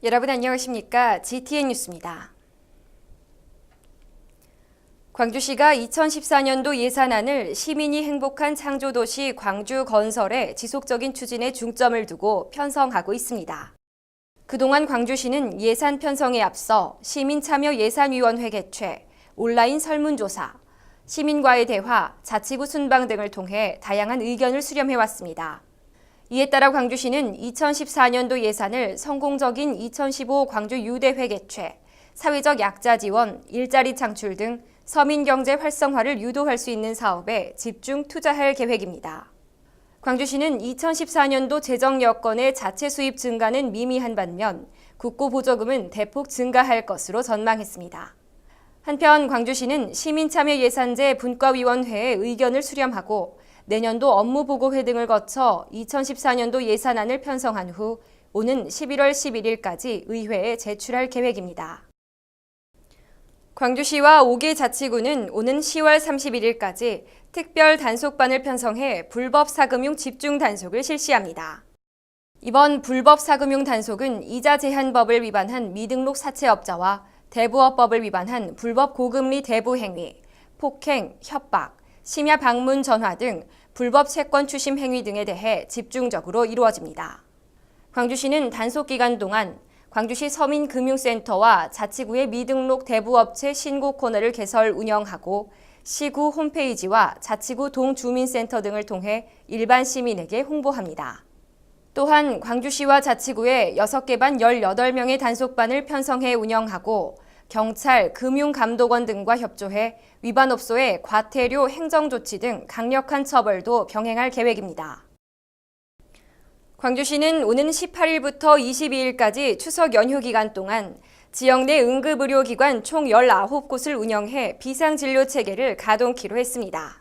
여러분 안녕하십니까? GTN 뉴스입니다. 광주시가 2014년도 예산안을 시민이 행복한 창조도시 광주 건설의 지속적인 추진에 중점을 두고 편성하고 있습니다. 그동안 광주시는 예산 편성에 앞서 시민참여예산위원회 개최, 온라인 설문조사, 시민과의 대화, 자치구 순방 등을 통해 다양한 의견을 수렴해왔습니다. 이에 따라 광주시는 2014년도 예산을 성공적인 2015 광주 유대회 개최, 사회적 약자 지원, 일자리 창출 등 서민 경제 활성화를 유도할 수 있는 사업에 집중 투자할 계획입니다. 광주시는 2014년도 재정 여건의 자체 수입 증가는 미미한 반면 국고 보조금은 대폭 증가할 것으로 전망했습니다. 한편 광주시는 시민참여예산제 분과위원회의 의견을 수렴하고 내년도 업무보고회 등을 거쳐 2014년도 예산안을 편성한 후 오는 11월 11일까지 의회에 제출할 계획입니다. 광주시와 5개 자치구는 오는 10월 31일까지 특별 단속반을 편성해 불법 사금융 집중 단속을 실시합니다. 이번 불법 사금융 단속은 이자 제한법을 위반한 미등록 사채업자와 대부업법을 위반한 불법 고금리 대부 행위, 폭행, 협박, 심야 방문 전화 등 불법 채권 추심 행위 등에 대해 집중적으로 이루어집니다. 광주시는 단속 기간 동안 광주시 서민금융센터와 자치구의 미등록 대부업체 신고 코너를 개설 운영하고 시구 홈페이지와 자치구 동주민센터 등을 통해 일반 시민에게 홍보합니다. 또한 광주시와 자치구에 6개 반 18명의 단속반을 편성해 운영하고 경찰, 금융감독원 등과 협조해 위반업소의 과태료 행정조치 등 강력한 처벌도 병행할 계획입니다. 광주시는 오는 18일부터 22일까지 추석 연휴 기간 동안 지역 내 응급의료기관 총 19곳을 운영해 비상진료체계를 가동키로 했습니다.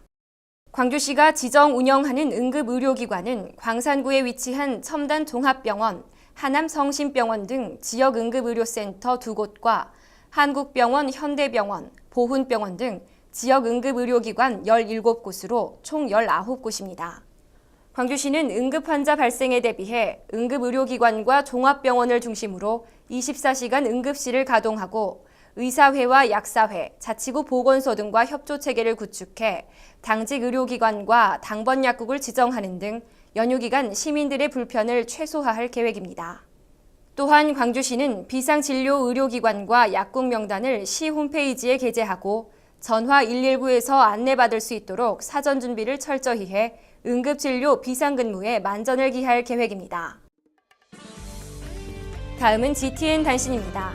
광주시가 지정 운영하는 응급의료기관은 광산구에 위치한 첨단종합병원, 하남성심병원 등 지역 응급의료센터 2곳과 한국병원, 현대병원, 보훈병원 등 지역 응급의료기관 17곳으로 총 19곳입니다. 광주시는 응급환자 발생에 대비해 응급의료기관과 종합병원을 중심으로 24시간 응급실을 가동하고 의사회와 약사회, 자치구 보건소 등과 협조체계를 구축해 당직 의료기관과 당번 약국을 지정하는 등 연휴 기간 시민들의 불편을 최소화할 계획입니다. 또한 광주시는 비상진료의료기관과 약국 명단을 시 홈페이지에 게재하고 전화 119에서 안내받을 수 있도록 사전 준비를 철저히 해 응급진료 비상근무에 만전을 기할 계획입니다. 다음은 GTN 단신입니다.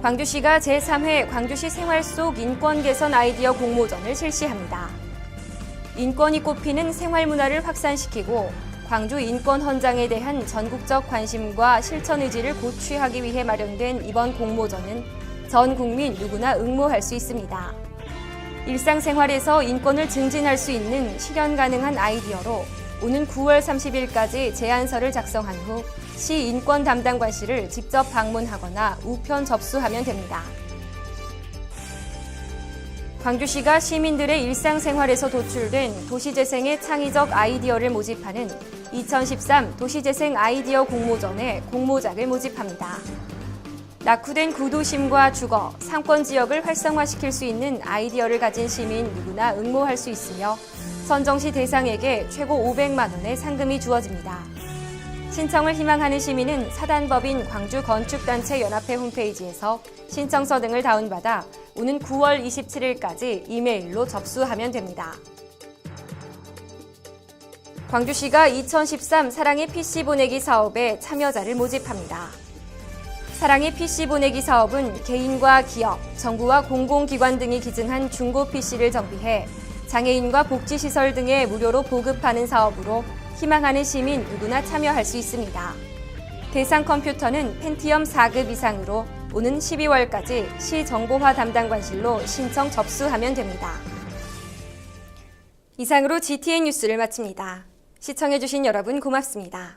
광주시가 제3회 광주시 생활 속 인권 개선 아이디어 공모전을 실시합니다. 인권이 꼽히는 생활문화를 확산시키고 광주 인권 헌장에 대한 전국적 관심과 실천 의지를 고취하기 위해 마련된 이번 공모전은 전 국민 누구나 응모할 수 있습니다. 일상생활에서 인권을 증진할 수 있는 실현 가능한 아이디어로 오는 9월 30일까지 제안서를 작성한 후 시 인권 담당관실을 직접 방문하거나 우편 접수하면 됩니다. 광주시가 시민들의 일상생활에서 도출된 도시재생의 창의적 아이디어를 모집하는 2013 도시재생 아이디어 공모전에 공모작을 모집합니다. 낙후된 구도심과 주거, 상권 지역을 활성화시킬 수 있는 아이디어를 가진 시민 누구나 응모할 수 있으며 선정시 대상에게 최고 500만 원의 상금이 주어집니다. 신청을 희망하는 시민은 사단법인 광주건축단체 연합회 홈페이지에서 신청서 등을 다운받아 오는 9월 27일까지 이메일로 접수하면 됩니다. 광주시가 2013 사랑의 PC 보내기 사업에 참여자를 모집합니다. 사랑의 PC 보내기 사업은 개인과 기업, 정부와 공공기관 등이 기증한 중고 PC를 정비해 장애인과 복지시설 등에 무료로 보급하는 사업으로 희망하는 시민 누구나 참여할 수 있습니다. 대상 컴퓨터는 펜티엄 4급 이상으로 오는 12월까지 시정보화 담당관실로 신청 접수하면 됩니다. 이상으로 GTN 뉴스를 마칩니다. 시청해주신 여러분 고맙습니다.